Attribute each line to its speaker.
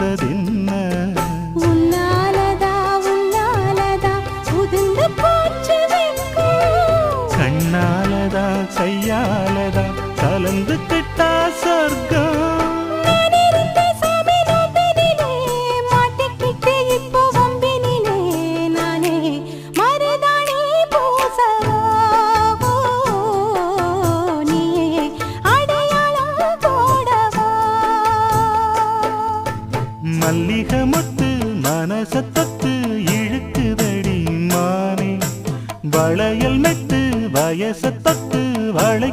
Speaker 1: வந்ததென்ன
Speaker 2: உன்னாலதா உன்னாலதா உதிர்ந்து போச்சு வெட்கம்
Speaker 1: கண்ணாலதா கையாலதா கலந்து கிட்டா சொர்க்கம் மல்லிகை முத்து மனசத்தத்து இழுக்குதடி மானே வளையல் மெட்டு வயசத்தத்து வளை